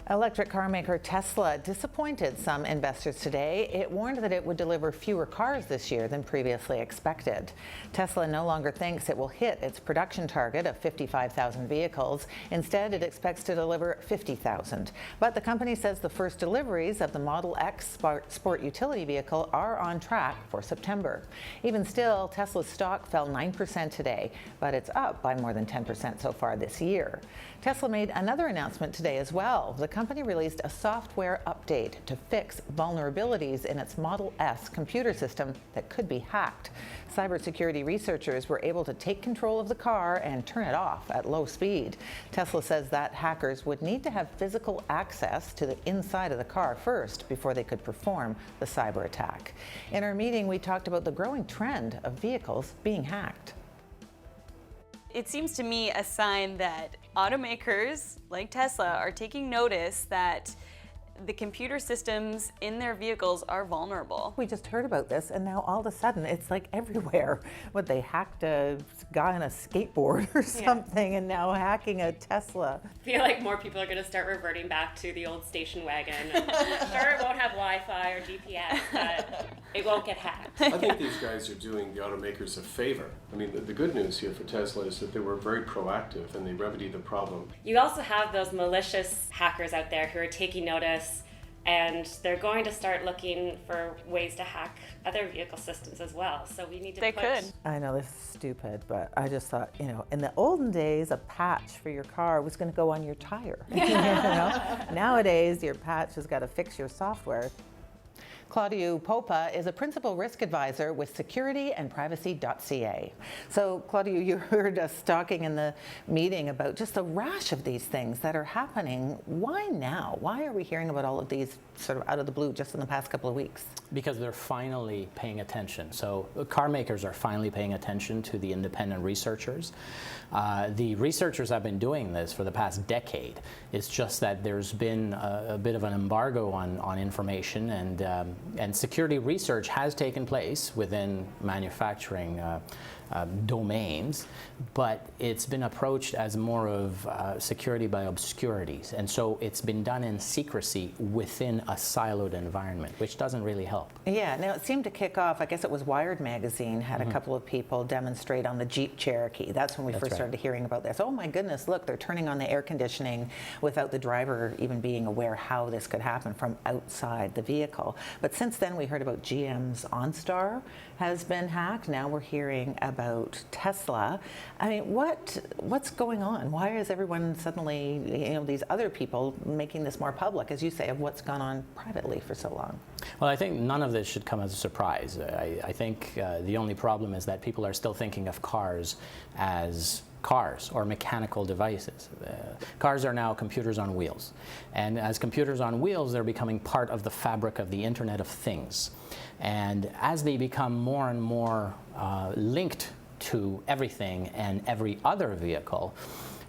Electric car maker Tesla disappointed some investors today. It warned that it would deliver fewer cars this year than previously expected. Tesla no longer thinks it will hit its production target of 55,000 vehicles. Instead, it expects to deliver 50,000. But the company says the first deliveries of the Model X sport utility vehicle are on track for September. Even still, Tesla's stock fell 9% today, but it's up by more than 10% so far this year. Tesla made another announcement today as well. The company released a software update to fix vulnerabilities in its Model S computer system that could be hacked. Cybersecurity researchers were able to take control of the car and turn it off at low speed. Tesla says that hackers would need to have physical access to the inside of the car first before they could perform the cyber attack. In our meeting, we talked about the growing trend of vehicles being hacked. It seems to me a sign that automakers like Tesla are taking notice that the computer systems in their vehicles are vulnerable. We just heard about this, and now all of a sudden it's like everywhere. What, they hacked a guy on a skateboard or something, and now hacking a Tesla. I feel like more people are going to start reverting back to the old station wagon. Sure, it won't have Wi-Fi or GPS, but it won't get hacked. I think these guys are doing the automakers a favor. I mean, the good news here for Tesla is that they were very proactive and they remedied the problem. You also have those malicious hackers out there who are taking notice, and they're going to start looking for ways to hack other vehicle systems as well. So we need to I know this is stupid, but I just thought, in the olden days, a patch for your car was going to go on your tire. Nowadays, your patch has got to fix your software. Claudiu Popa is a principal risk advisor with securityandprivacy.ca. So, Claudiu, you heard us talking in the meeting about just the rash of these things that are happening. Why now? Why are we hearing about all of these sort of out of the blue just in the past couple of weeks? Because they're finally paying attention. So car makers are finally paying attention to the independent researchers. The researchers have been doing this for the past decade. It's just that there's been a bit of an embargo on information, and security research has taken place within manufacturing domains, but it's been approached as more of security by obscurities, and so it's been done in secrecy within a siloed environment, which doesn't really help. Yeah, now it seemed to kick off, I guess it was Wired magazine had a couple of people demonstrate on the Jeep Cherokee. That's when we first started hearing about this. Oh my goodness, look, they're turning on the air conditioning without the driver even being aware how this could happen from outside the vehicle. But since then we heard about GM's OnStar has been hacked. Now we're hearing about Tesla. I mean, what's going on? Why is everyone suddenly, these other people making this more public, as you say, of what's gone on privately for so long? Well, I think none of this should come as a surprise. I think the only problem is that people are still thinking of cars as cars or mechanical devices. Cars are now computers on wheels. And as computers on wheels, they're becoming part of the fabric of the Internet of Things. And as they become more and more linked to everything and every other vehicle,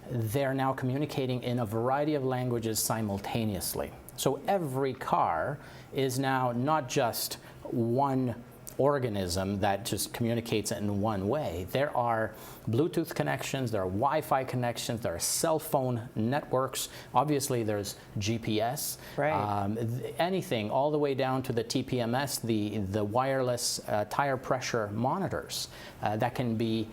they're now communicating in a variety of languages simultaneously. So every car is now not just one organism that just communicates in one way. There are Bluetooth connections, there are Wi-Fi connections, there are cell phone networks, obviously there's GPS, anything all the way down to the TPMS, the wireless tire pressure monitors that can be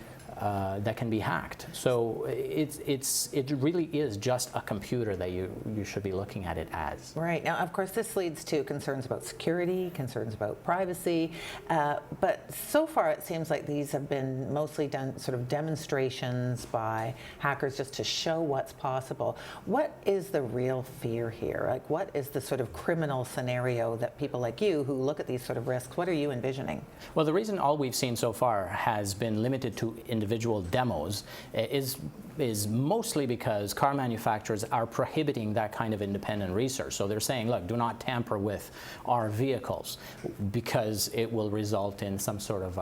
hacked. So it really is just a computer that you should be looking at it as. Right. Now, of course, this leads to concerns about security, concerns about privacy, but so far it seems like these have been mostly done sort of demonstrations by hackers just to show what's possible. What is the real fear here? Like, what is the sort of criminal scenario that people like you who look at these sort of risks, what are you envisioning? Well, the reason all we've seen so far has been limited to individual demos is mostly because car manufacturers are prohibiting that kind of independent research. So they're saying, look, do not tamper with our vehicles because it will result in some sort of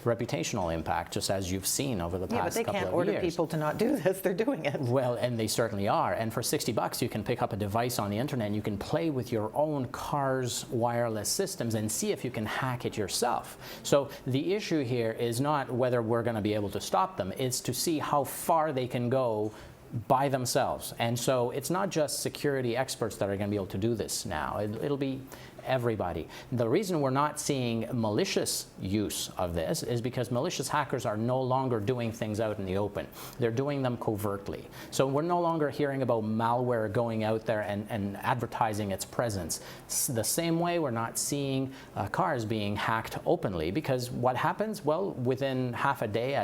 reputational impact, just as you've seen over the past couple of years. Yeah, but they can't order people to not do this. They're doing it. Well, and they certainly are. And for $60, you can pick up a device on the internet and you can play with your own car's wireless systems and see if you can hack it yourself. So the issue here is not whether we're going to be able to stop them. It's to see how far they can go by themselves. And so it's not just security experts that are going to be able to do this now. It'll be everybody. The reason we're not seeing malicious use of this is because malicious hackers are no longer doing things out in the open. They're doing them covertly. So we're no longer hearing about malware going out there and advertising its presence. The same way we're not seeing cars being hacked openly, because what happens? Well, within half a day,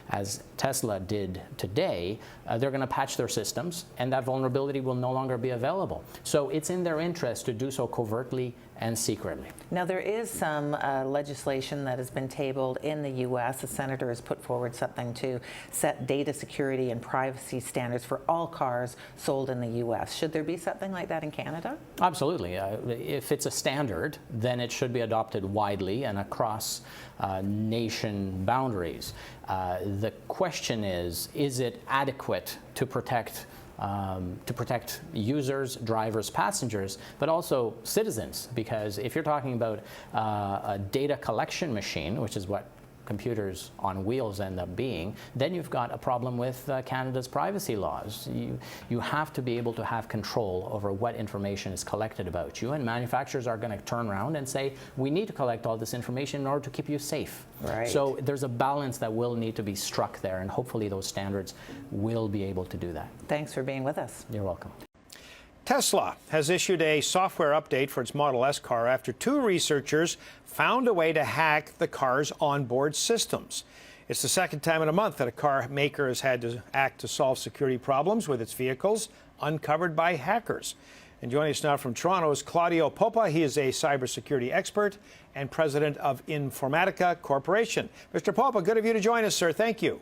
as Tesla did today, they're going to patch their systems, and that vulnerability will no longer be available. So it's in their interest to do so covertly and secretly. Now, there is some legislation that has been tabled in the U.S. A senator has put forward something to set data security and privacy standards for all cars sold in the U.S. Should there be something like that in Canada? Absolutely. If it's a standard, then it should be adopted widely and across nation boundaries. The question is it adequate to protect users, drivers, passengers, but also citizens? Because if you're talking about a data collection machine, which is what computers on wheels end up being, then you've got a problem with Canada's privacy laws. You have to be able to have control over what information is collected about you, and manufacturers are going to turn around and say, we need to collect all this information in order to keep you safe. Right. So there's a balance that will need to be struck there, and hopefully those standards will be able to do that. Thanks for being with us. You're welcome. Tesla has issued a software update for its Model S car after two researchers found a way to hack the car's onboard systems. It's the second time in a month that a car maker has had to act to solve security problems with its vehicles uncovered by hackers. And joining us now from Toronto is Claudiu Popa. He is a cybersecurity expert and president of Informatica Corporation. Mr. Popa, good of you to join us, sir. Thank you.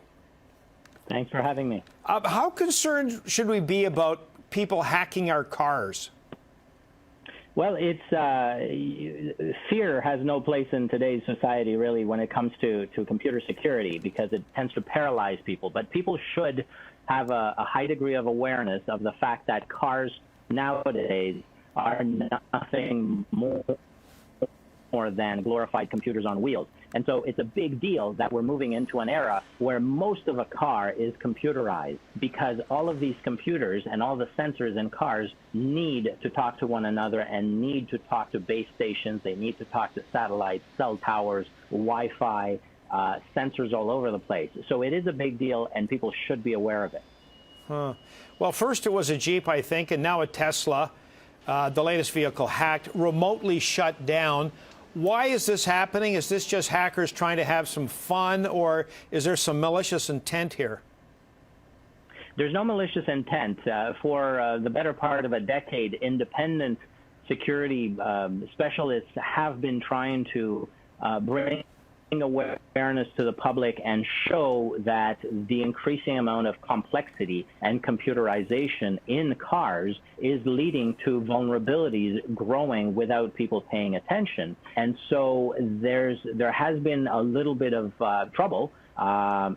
Thanks for having me. How concerned should we be about people hacking our cars? Well, it's fear has no place in today's society, really, when it comes to computer security, because it tends to paralyze people. But people should have a high degree of awareness of the fact that cars nowadays are nothing more than glorified computers on wheels. And so it's a big deal that we're moving into an era where most of a car is computerized, because all of these computers and all the sensors in cars need to talk to one another and need to talk to base stations. They need to talk to satellites, cell towers, Wi-Fi, sensors all over the place. So it is a big deal, and people should be aware of it. Well, first it was a Jeep, I think, and now a Tesla, the latest vehicle hacked, remotely shut down. Why is this happening? Is this just hackers trying to have some fun, or is there some malicious intent here? There's no malicious intent. For the better part of a decade, independent security specialists have been trying to bring awareness to the public and show that the increasing amount of complexity and computerization in cars is leading to vulnerabilities growing without people paying attention. And so there has been a little bit of trouble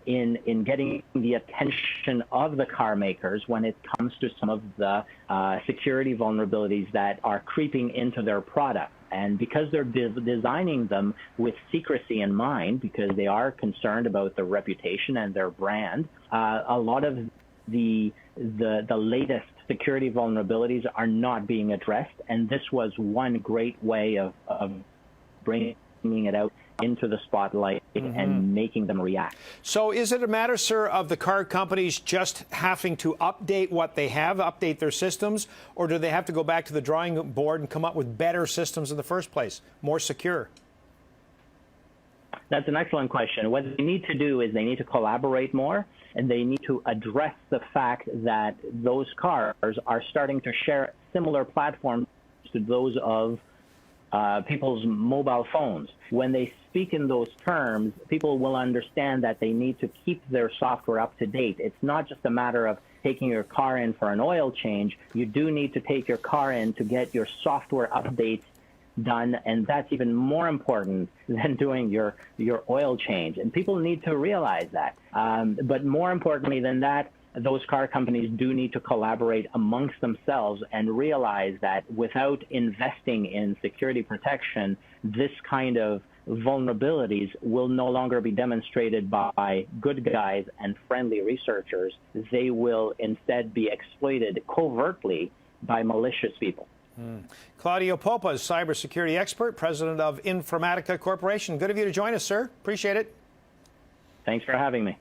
in getting the attention of the car makers when it comes to some of the security vulnerabilities that are creeping into their product. And because they're designing them with secrecy in mind, because they are concerned about their reputation and their brand, a lot of the latest security vulnerabilities are not being addressed. And this was one great way of bringing it out into the spotlight and making them react. So is it a matter, sir, of the car companies just having to update what they have, update their systems, or do they have to go back to the drawing board and come up with better systems in the first place, more secure? That's an excellent question. What they need to do is they need to collaborate more, and they need to address the fact that those cars are starting to share similar platforms to those of people's mobile phones. When they speak in those terms, people will understand that they need to keep their software up to date. It's not just a matter of taking your car in for an oil change. You do need to take your car in to get your software updates done, and that's even more important than doing your oil change. And people need to realize that. But more importantly than that, those car companies do need to collaborate amongst themselves and realize that without investing in security protection, this kind of vulnerabilities will no longer be demonstrated by good guys and friendly researchers. They will instead be exploited covertly by malicious people. Claudiu Popa is cybersecurity expert, president of Informatica Corporation. Good of you to join us, sir. Appreciate it. Thanks for having me.